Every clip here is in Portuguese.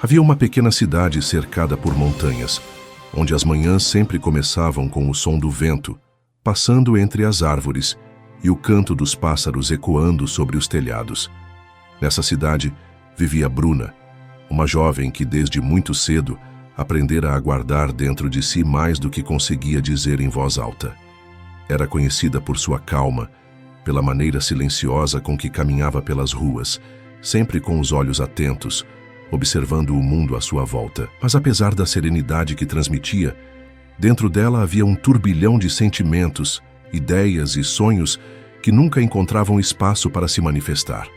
Havia uma pequena cidade cercada por montanhas, onde as manhãs sempre começavam com o som do vento, passando entre as árvores, e o canto dos pássaros ecoando sobre os telhados. Nessa cidade vivia Bruna, uma jovem que desde muito cedo aprendera a guardar dentro de si mais do que conseguia dizer em voz alta. Era conhecida por sua calma, pela maneira silenciosa com que caminhava pelas ruas, sempre com os olhos atentos, observando o mundo à sua volta. Mas apesar da serenidade que transmitia, dentro dela havia um turbilhão de sentimentos, ideias e sonhos que nunca encontravam espaço para se manifestar.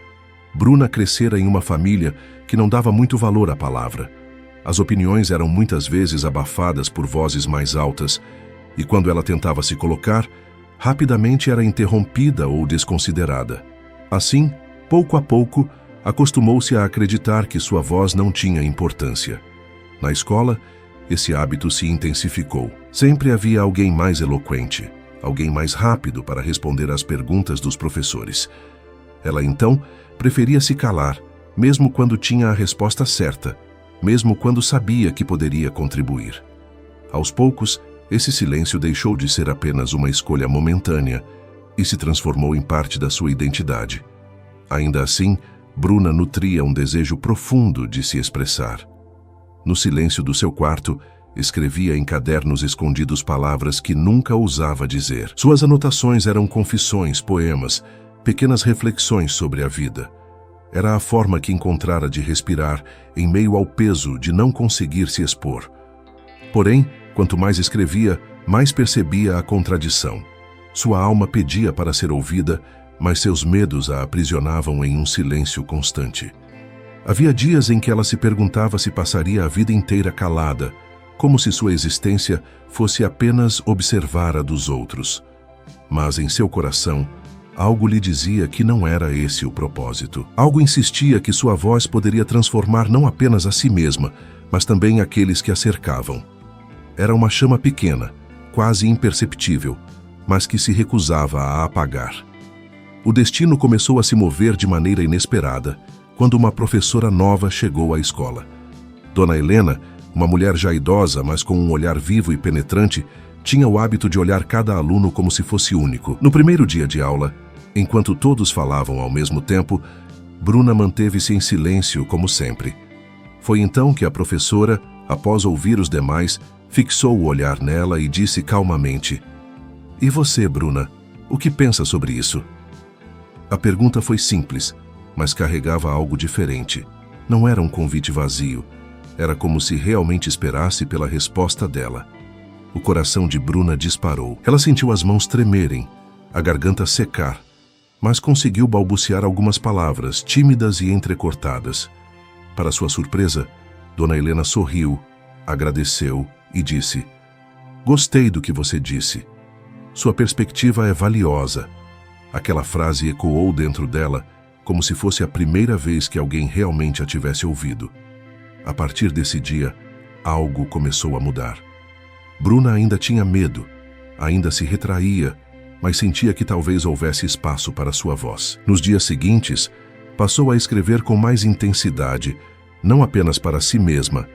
Bruna crescera em uma família que não dava muito valor à palavra. As opiniões eram muitas vezes abafadas por vozes mais altas, e quando ela tentava se colocar, rapidamente era interrompida ou desconsiderada. Assim, pouco a pouco, acostumou-se a acreditar que sua voz não tinha importância. Na escola, esse hábito se intensificou. Sempre havia alguém mais eloquente, alguém mais rápido para responder às perguntas dos professores. Ela, então, preferia se calar, mesmo quando tinha a resposta certa, mesmo quando sabia que poderia contribuir. Aos poucos, esse silêncio deixou de ser apenas uma escolha momentânea e se transformou em parte da sua identidade. Ainda assim, Bruna nutria um desejo profundo de se expressar. No silêncio do seu quarto, escrevia em cadernos escondidos palavras que nunca ousava dizer. Suas anotações eram confissões, poemas, pequenas reflexões sobre a vida. Era a forma que encontrara de respirar em meio ao peso de não conseguir se expor. Porém, quanto mais escrevia, mais percebia a contradição. Sua alma pedia para ser ouvida, mas seus medos a aprisionavam em um silêncio constante. Havia dias em que ela se perguntava se passaria a vida inteira calada, como se sua existência fosse apenas observar a dos outros. Mas em seu coração, algo lhe dizia que não era esse o propósito. Algo insistia que sua voz poderia transformar não apenas a si mesma, mas também aqueles que a cercavam. Era uma chama pequena, quase imperceptível, mas que se recusava a apagar. O destino começou a se mover de maneira inesperada, quando uma professora nova chegou à escola. Dona Helena, uma mulher já idosa, mas com um olhar vivo e penetrante, tinha o hábito de olhar cada aluno como se fosse único. No primeiro dia de aula, enquanto todos falavam ao mesmo tempo, Bruna manteve-se em silêncio como sempre. Foi então que a professora, após ouvir os demais, fixou o olhar nela e disse calmamente: "E você, Bruna, o que pensa sobre isso?" A pergunta foi simples, mas carregava algo diferente. Não era um convite vazio. Era como se realmente esperasse pela resposta dela. O coração de Bruna disparou. Ela sentiu as mãos tremerem, a garganta secar, mas conseguiu balbuciar algumas palavras, tímidas e entrecortadas. Para sua surpresa, Dona Helena sorriu, agradeceu e disse: "Gostei do que você disse. Sua perspectiva é valiosa." Aquela frase ecoou dentro dela, como se fosse a primeira vez que alguém realmente a tivesse ouvido. A partir desse dia, algo começou a mudar. Bruna ainda tinha medo, ainda se retraía, mas sentia que talvez houvesse espaço para sua voz. Nos dias seguintes, passou a escrever com mais intensidade, não apenas para si mesma,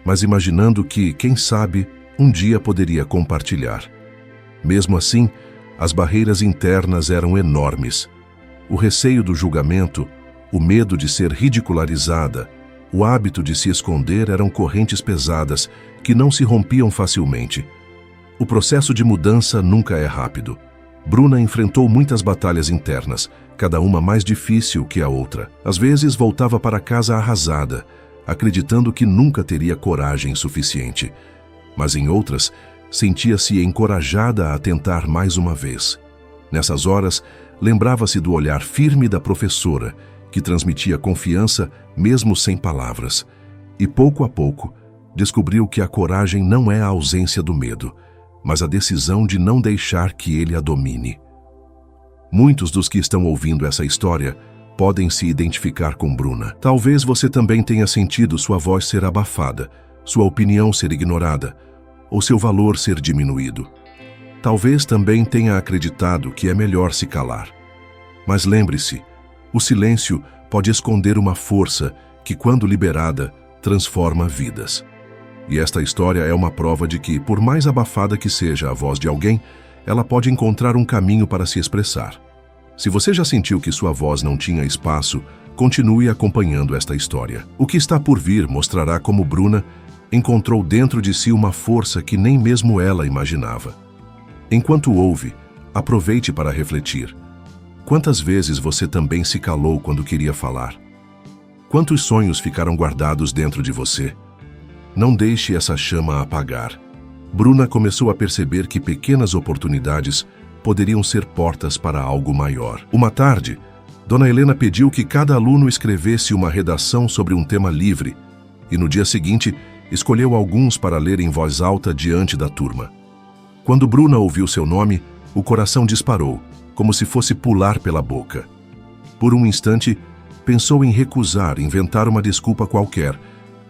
mas imaginando que, quem sabe, um dia poderia compartilhar. Mesmo assim, as barreiras internas eram enormes. O receio do julgamento, o medo de ser ridicularizada, o hábito de se esconder eram correntes pesadas que não se rompiam facilmente. O processo de mudança nunca é rápido. Bruna enfrentou muitas batalhas internas, cada uma mais difícil que a outra. Às vezes voltava para casa arrasada, acreditando que nunca teria coragem suficiente. Mas em outras, sentia-se encorajada a tentar mais uma vez. Nessas horas, lembrava-se do olhar firme da professora, que transmitia confiança mesmo sem palavras. E pouco a pouco, descobriu que a coragem não é a ausência do medo, mas a decisão de não deixar que ele a domine. Muitos dos que estão ouvindo essa história podem se identificar com Bruna. Talvez você também tenha sentido sua voz ser abafada, sua opinião ser ignorada, ou seu valor ser diminuído. Talvez também tenha acreditado que é melhor se calar. Mas lembre-se, o silêncio pode esconder uma força que, quando liberada, transforma vidas. E esta história é uma prova de que, por mais abafada que seja a voz de alguém, ela pode encontrar um caminho para se expressar. Se você já sentiu que sua voz não tinha espaço, continue acompanhando esta história. O que está por vir mostrará como Bruna encontrou dentro de si uma força que nem mesmo ela imaginava. Enquanto ouve, aproveite para refletir. Quantas vezes você também se calou quando queria falar? Quantos sonhos ficaram guardados dentro de você? Não deixe essa chama apagar. Bruna começou a perceber que pequenas oportunidades poderiam ser portas para algo maior. Uma tarde, Dona Helena pediu que cada aluno escrevesse uma redação sobre um tema livre e no dia seguinte escolheu alguns para ler em voz alta diante da turma. Quando Bruna ouviu seu nome, o coração disparou, como se fosse pular pela boca. Por um instante, pensou em recusar, inventar uma desculpa qualquer,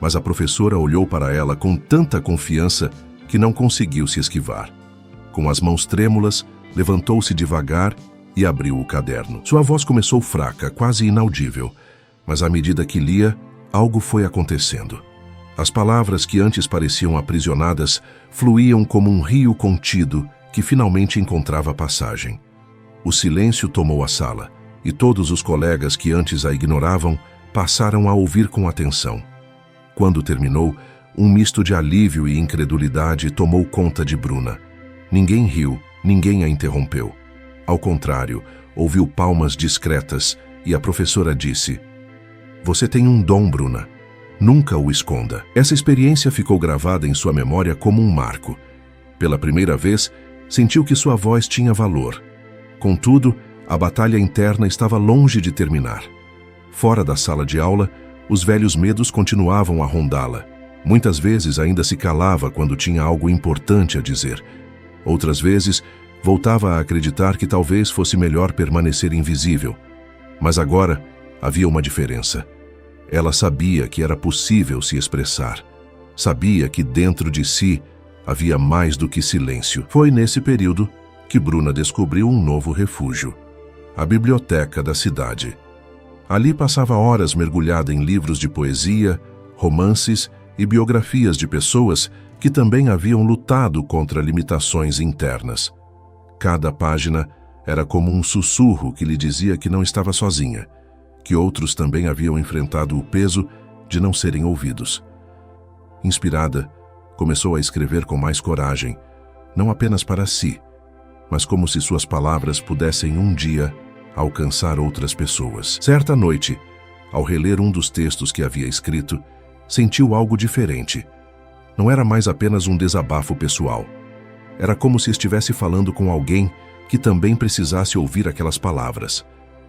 mas a professora olhou para ela com tanta confiança que não conseguiu se esquivar. Com as mãos trêmulas, levantou-se devagar e abriu o caderno. Sua voz começou fraca, quase inaudível, mas à medida que lia, algo foi acontecendo. As palavras que antes pareciam aprisionadas fluíam como um rio contido que finalmente encontrava passagem. O silêncio tomou a sala, e todos os colegas que antes a ignoravam passaram a ouvir com atenção. Quando terminou, um misto de alívio e incredulidade tomou conta de Bruna. Ninguém riu, ninguém a interrompeu. Ao contrário, ouviu palmas discretas e a professora disse: "Você tem um dom, Bruna. Nunca o esconda." Essa experiência ficou gravada em sua memória como um marco. Pela primeira vez, sentiu que sua voz tinha valor. Contudo, a batalha interna estava longe de terminar. Fora da sala de aula, os velhos medos continuavam a rondá-la. Muitas vezes ainda se calava quando tinha algo importante a dizer. Outras vezes, voltava a acreditar que talvez fosse melhor permanecer invisível. Mas agora, havia uma diferença. Ela sabia que era possível se expressar. Sabia que dentro de si havia mais do que silêncio. Foi nesse período que Bruna descobriu um novo refúgio: a biblioteca da cidade. Ali passava horas mergulhada em livros de poesia, romances e biografias de pessoas que também haviam lutado contra limitações internas. Cada página era como um sussurro que lhe dizia que não estava sozinha, que outros também haviam enfrentado o peso de não serem ouvidos. Inspirada, começou a escrever com mais coragem, não apenas para si, mas como se suas palavras pudessem um dia alcançar outras pessoas. Certa noite, ao reler um dos textos que havia escrito, sentiu algo diferente. Não era mais apenas um desabafo pessoal. Era como se estivesse falando com alguém que também precisasse ouvir aquelas palavras.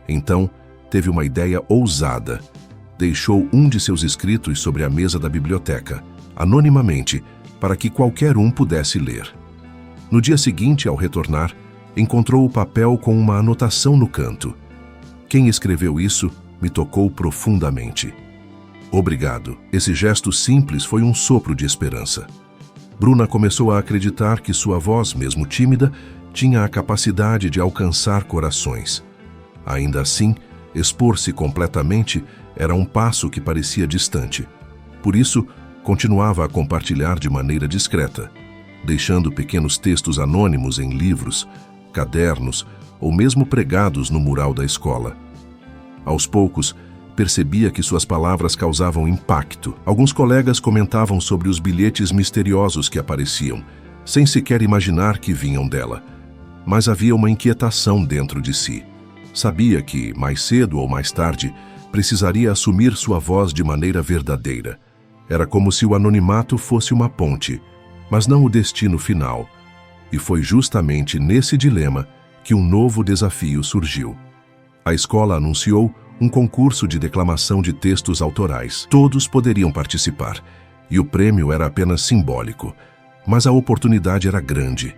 Então, teve uma ideia ousada. Deixou um de seus escritos sobre a mesa da biblioteca, anonimamente, para que qualquer um pudesse ler. No dia seguinte, ao retornar, encontrou o papel com uma anotação no canto. Quem escreveu isso me tocou profundamente. Obrigado. Esse gesto simples foi um sopro de esperança. Bruna começou a acreditar que sua voz, mesmo tímida, tinha a capacidade de alcançar corações. Ainda assim, expor-se completamente era um passo que parecia distante. Por isso, continuava a compartilhar de maneira discreta, deixando pequenos textos anônimos em livros, cadernos ou mesmo pregados no mural da escola. Aos poucos, percebia que suas palavras causavam impacto. Alguns colegas comentavam sobre os bilhetes misteriosos que apareciam, sem sequer imaginar que vinham dela. Mas havia uma inquietação dentro de si. Sabia que, mais cedo ou mais tarde, precisaria assumir sua voz de maneira verdadeira. Era como se o anonimato fosse uma ponte, mas não o destino final. E foi justamente nesse dilema que um novo desafio surgiu. A escola anunciou um concurso de declamação de textos autorais. Todos poderiam participar, e o prêmio era apenas simbólico, mas a oportunidade era grande.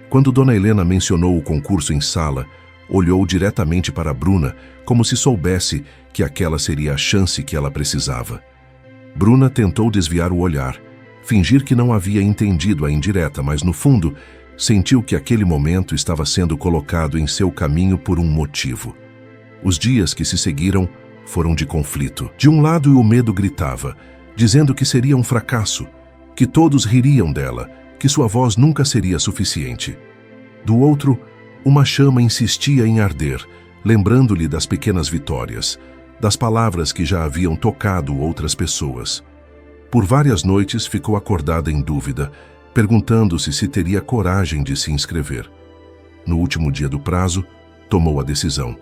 Quando Dona Helena mencionou o concurso em sala, olhou diretamente para Bruna, como se soubesse que aquela seria a chance que ela precisava. Bruna tentou desviar o olhar, fingir que não havia entendido a indireta, mas no fundo, sentiu que aquele momento estava sendo colocado em seu caminho por um motivo. Os dias que se seguiram foram de conflito. De um lado, o medo gritava: dizendo que seria um fracasso, que todos ririam dela, que sua voz nunca seria suficiente. Do outro, uma chama insistia em arder, lembrando-lhe das pequenas vitórias, das palavras que já haviam tocado outras pessoas. Por várias noites ficou acordada em dúvida, perguntando-se se teria coragem de se inscrever. No último dia do prazo, tomou a decisão.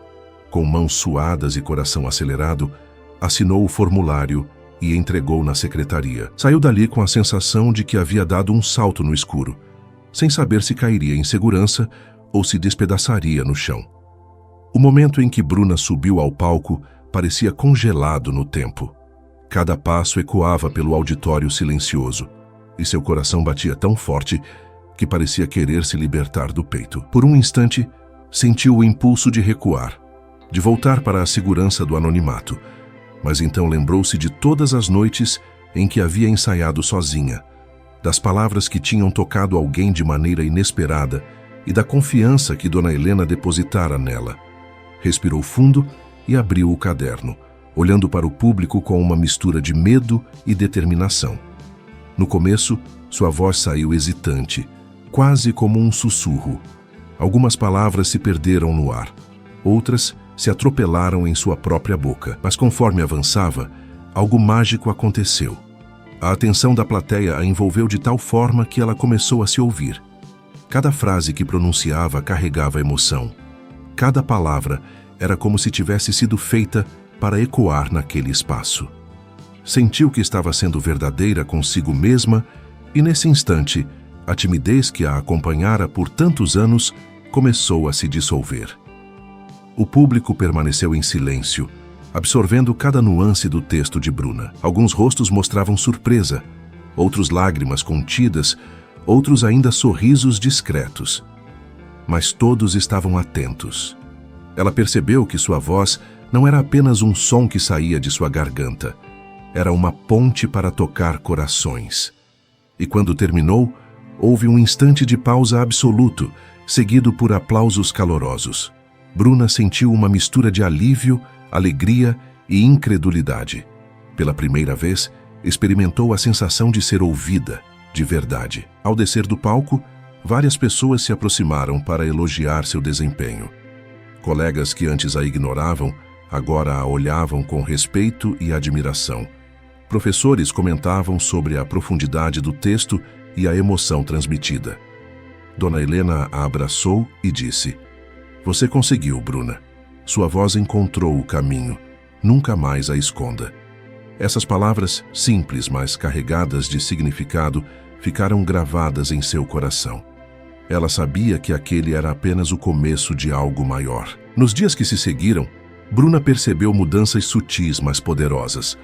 Com mãos suadas e coração acelerado, assinou o formulário e entregou na secretaria. Saiu dali com a sensação de que havia dado um salto no escuro, sem saber se cairia em segurança ou se despedaçaria no chão. O momento em que Bruna subiu ao palco parecia congelado no tempo. Cada passo ecoava pelo auditório silencioso, e seu coração batia tão forte que parecia querer se libertar do peito. Por um instante, sentiu o impulso de recuar, de voltar para a segurança do anonimato, mas então lembrou-se de todas as noites em que havia ensaiado sozinha, das palavras que tinham tocado alguém de maneira inesperada e da confiança que Dona Helena depositara nela. Respirou fundo e abriu o caderno, olhando para o público com uma mistura de medo e determinação. No começo, sua voz saiu hesitante, quase como um sussurro. Algumas palavras se perderam no ar, outras se atropelaram em sua própria boca. Mas conforme avançava, algo mágico aconteceu. A atenção da plateia a envolveu de tal forma que ela começou a se ouvir. Cada frase que pronunciava carregava emoção. Cada palavra era como se tivesse sido feita para ecoar naquele espaço. Sentiu que estava sendo verdadeira consigo mesma e, nesse instante, a timidez que a acompanhara por tantos anos começou a se dissolver. O público permaneceu em silêncio, absorvendo cada nuance do texto de Bruna. Alguns rostos mostravam surpresa, outros lágrimas contidas, outros ainda sorrisos discretos. Mas todos estavam atentos. Ela percebeu que sua voz não era apenas um som que saía de sua garganta. Era uma ponte para tocar corações. E quando terminou, houve um instante de pausa absoluto, seguido por aplausos calorosos. Bruna sentiu uma mistura de alívio, alegria e incredulidade. Pela primeira vez, experimentou a sensação de ser ouvida, de verdade. Ao descer do palco, várias pessoas se aproximaram para elogiar seu desempenho. Colegas que antes a ignoravam, agora a olhavam com respeito e admiração. Professores comentavam sobre a profundidade do texto e a emoção transmitida. Dona Helena a abraçou e disse: "Você conseguiu, Bruna. Sua voz encontrou o caminho. Nunca mais a esconda." Essas palavras, simples, mas carregadas de significado, ficaram gravadas em seu coração. Ela sabia que aquele era apenas o começo de algo maior. Nos dias que se seguiram, Bruna percebeu mudanças sutis, mas poderosas.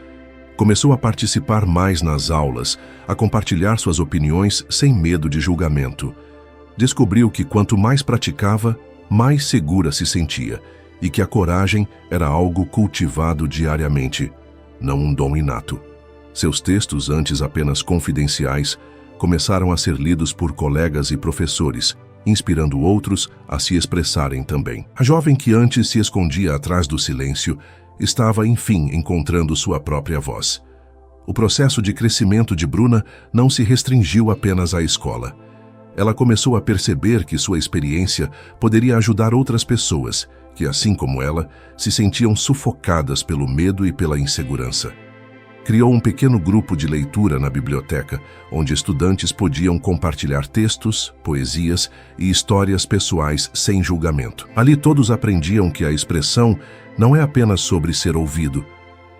Começou a participar mais nas aulas, a compartilhar suas opiniões sem medo de julgamento. Descobriu que quanto mais praticava, mais segura se sentia, e que a coragem era algo cultivado diariamente, não um dom inato. Seus textos, antes apenas confidenciais, começaram a ser lidos por colegas e professores, inspirando outros a se expressarem também. A jovem que antes se escondia atrás do silêncio estava, enfim, encontrando sua própria voz. O processo de crescimento de Bruna não se restringiu apenas à escola. Ela começou a perceber que sua experiência poderia ajudar outras pessoas que, assim como ela, se sentiam sufocadas pelo medo e pela insegurança. Criou um pequeno grupo de leitura na biblioteca, onde estudantes podiam compartilhar textos, poesias e histórias pessoais sem julgamento. Ali todos aprendiam que a expressão não é apenas sobre ser ouvido,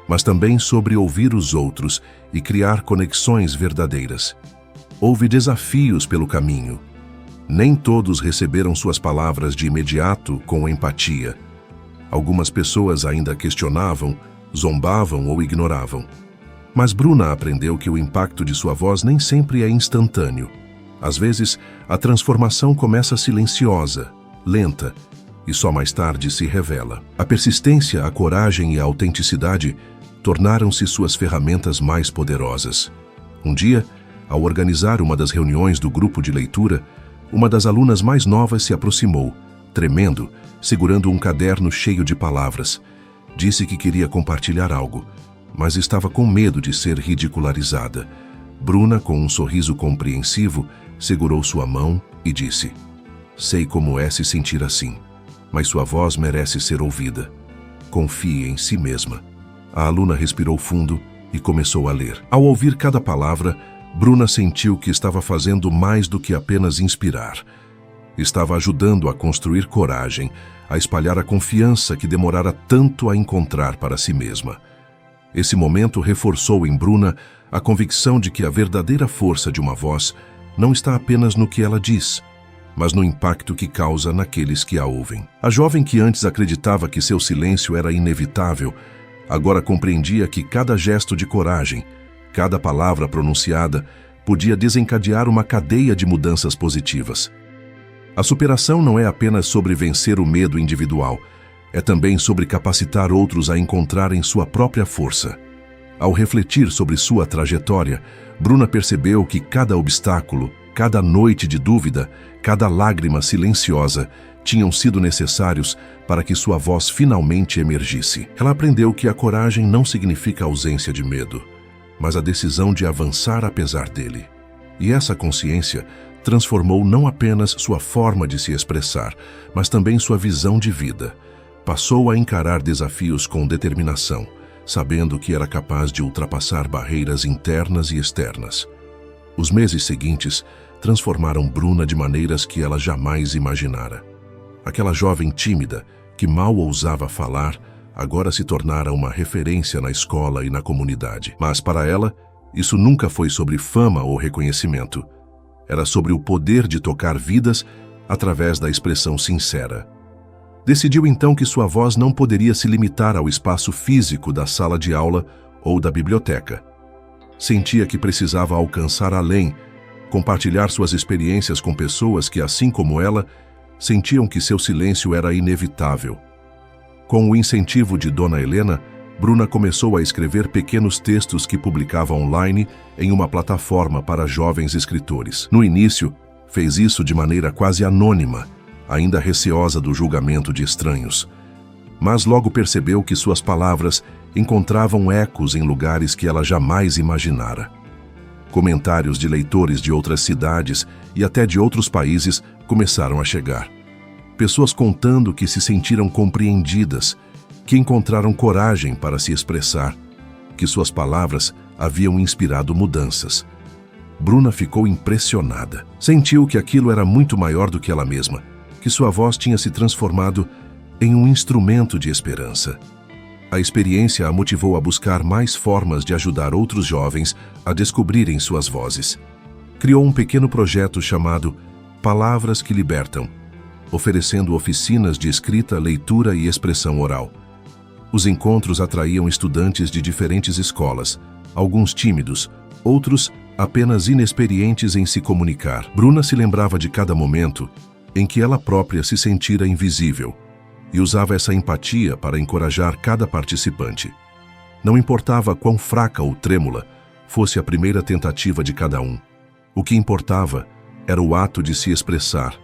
mas também sobre ouvir os outros e criar conexões verdadeiras. Houve desafios pelo caminho. Nem todos receberam suas palavras de imediato com empatia. Algumas pessoas ainda questionavam, zombavam ou ignoravam. Mas Bruna aprendeu que o impacto de sua voz nem sempre é instantâneo. Às vezes, a transformação começa silenciosa, lenta, e só mais tarde se revela. A persistência, a coragem e a autenticidade tornaram-se suas ferramentas mais poderosas. Um dia, ao organizar uma das reuniões do grupo de leitura, uma das alunas mais novas se aproximou, tremendo, segurando um caderno cheio de palavras. Disse que queria compartilhar algo, mas estava com medo de ser ridicularizada. Bruna, com um sorriso compreensivo, segurou sua mão e disse: "Sei como é se sentir assim, mas sua voz merece ser ouvida. Confie em si mesma." A aluna respirou fundo e começou a ler. Ao ouvir cada palavra, Bruna sentiu que estava fazendo mais do que apenas inspirar. Estava ajudando a construir coragem, a espalhar a confiança que demorara tanto a encontrar para si mesma. Esse momento reforçou em Bruna a convicção de que a verdadeira força de uma voz não está apenas no que ela diz, mas no impacto que causa naqueles que a ouvem. A jovem que antes acreditava que seu silêncio era inevitável, agora compreendia que cada gesto de coragem, cada palavra pronunciada, podia desencadear uma cadeia de mudanças positivas. A superação não é apenas sobre vencer o medo individual, é também sobre capacitar outros a encontrarem sua própria força. Ao refletir sobre sua trajetória, Bruna percebeu que cada obstáculo, cada noite de dúvida, cada lágrima silenciosa tinham sido necessários para que sua voz finalmente emergisse. Ela aprendeu que a coragem não significa ausência de medo, mas a decisão de avançar apesar dele. E essa consciência transformou não apenas sua forma de se expressar, mas também sua visão de vida. Passou a encarar desafios com determinação, sabendo que era capaz de ultrapassar barreiras internas e externas. Os meses seguintes transformaram Bruna de maneiras que ela jamais imaginara. Aquela jovem tímida, que mal ousava falar, agora se tornara uma referência na escola e na comunidade. Mas para ela, isso nunca foi sobre fama ou reconhecimento. Era sobre o poder de tocar vidas através da expressão sincera. Decidiu então que sua voz não poderia se limitar ao espaço físico da sala de aula ou da biblioteca. Sentia que precisava alcançar além, compartilhar suas experiências com pessoas que, assim como ela, sentiam que seu silêncio era inevitável. Com o incentivo de Dona Helena, Bruna começou a escrever pequenos textos que publicava online em uma plataforma para jovens escritores. No início, fez isso de maneira quase anônima, ainda receosa do julgamento de estranhos. Mas logo percebeu que suas palavras encontravam ecos em lugares que ela jamais imaginara. Comentários de leitores de outras cidades e até de outros países começaram a chegar. Pessoas contando que se sentiram compreendidas, que encontraram coragem para se expressar, que suas palavras haviam inspirado mudanças. Bruna ficou impressionada. Sentiu que aquilo era muito maior do que ela mesma, que sua voz tinha se transformado em um instrumento de esperança. A experiência a motivou a buscar mais formas de ajudar outros jovens a descobrirem suas vozes. Criou um pequeno projeto chamado Palavras que Libertam, oferecendo oficinas de escrita, leitura e expressão oral. Os encontros atraíam estudantes de diferentes escolas, alguns tímidos, outros apenas inexperientes em se comunicar. Bruna se lembrava de cada momento em que ela própria se sentira invisível e usava essa empatia para encorajar cada participante. Não importava quão fraca ou trêmula fosse a primeira tentativa de cada um. O que importava era o ato de se expressar,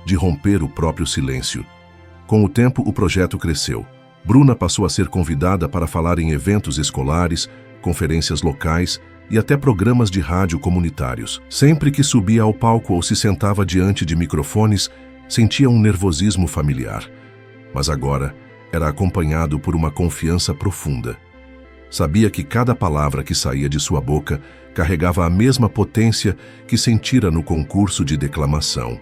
de romper o próprio silêncio. Com o tempo, o projeto cresceu. Bruna passou a ser convidada para falar em eventos escolares, conferências locais e até programas de rádio comunitários. Sempre que subia ao palco ou se sentava diante de microfones, sentia um nervosismo familiar. Mas agora era acompanhado por uma confiança profunda. Sabia que cada palavra que saía de sua boca carregava a mesma potência que sentira no concurso de declamação.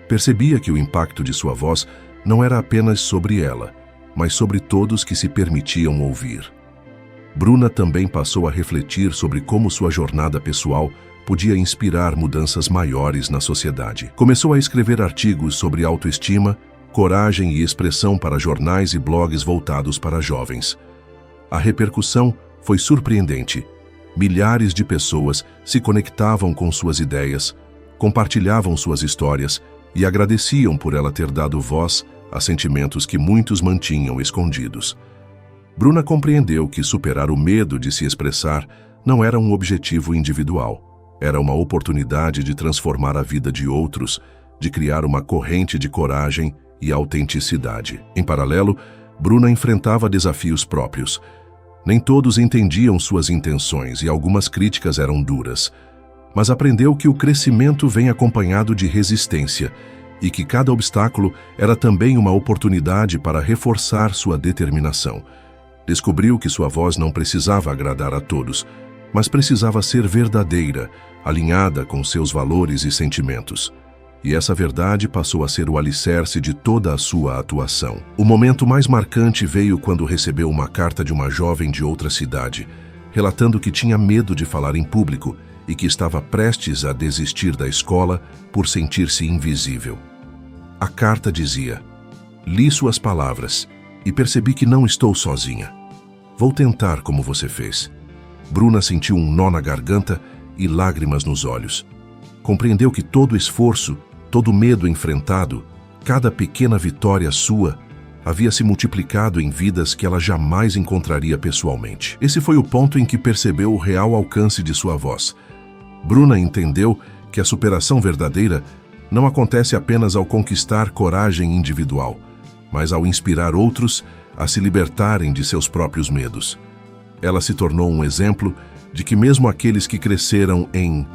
Percebia que o impacto de sua voz não era apenas sobre ela, mas sobre todos que se permitiam ouvir. Bruna também passou a refletir sobre como sua jornada pessoal podia inspirar mudanças maiores na sociedade. Começou a escrever artigos sobre autoestima, coragem e expressão para jornais e blogs voltados para jovens. A repercussão foi surpreendente. Milhares de pessoas se conectavam com suas ideias, compartilhavam suas histórias e agradeciam por ela ter dado voz a sentimentos que muitos mantinham escondidos. Bruna compreendeu que superar o medo de se expressar não era um objetivo individual. Era uma oportunidade de transformar a vida de outros, de criar uma corrente de coragem e autenticidade. Em paralelo, Bruna enfrentava desafios próprios. Nem todos entendiam suas intenções e algumas críticas eram duras, mas aprendeu que o crescimento vem acompanhado de resistência e que cada obstáculo era também uma oportunidade para reforçar sua determinação. Descobriu que sua voz não precisava agradar a todos, mas precisava ser verdadeira, alinhada com seus valores e sentimentos. E essa verdade passou a ser o alicerce de toda a sua atuação. O momento mais marcante veio quando recebeu uma carta de uma jovem de outra cidade, relatando que tinha medo de falar em público e que estava prestes a desistir da escola por sentir-se invisível. A carta dizia: "Li suas palavras e percebi que não estou sozinha. Vou tentar como você fez." Bruna sentiu um nó na garganta e lágrimas nos olhos. Compreendeu que todo esforço, todo medo enfrentado, cada pequena vitória sua, havia se multiplicado em vidas que ela jamais encontraria pessoalmente. Esse foi o ponto em que percebeu o real alcance de sua voz. Bruna entendeu que a superação verdadeira não acontece apenas ao conquistar coragem individual, mas ao inspirar outros a se libertarem de seus próprios medos. Ela se tornou um exemplo de que mesmo aqueles que cresceram em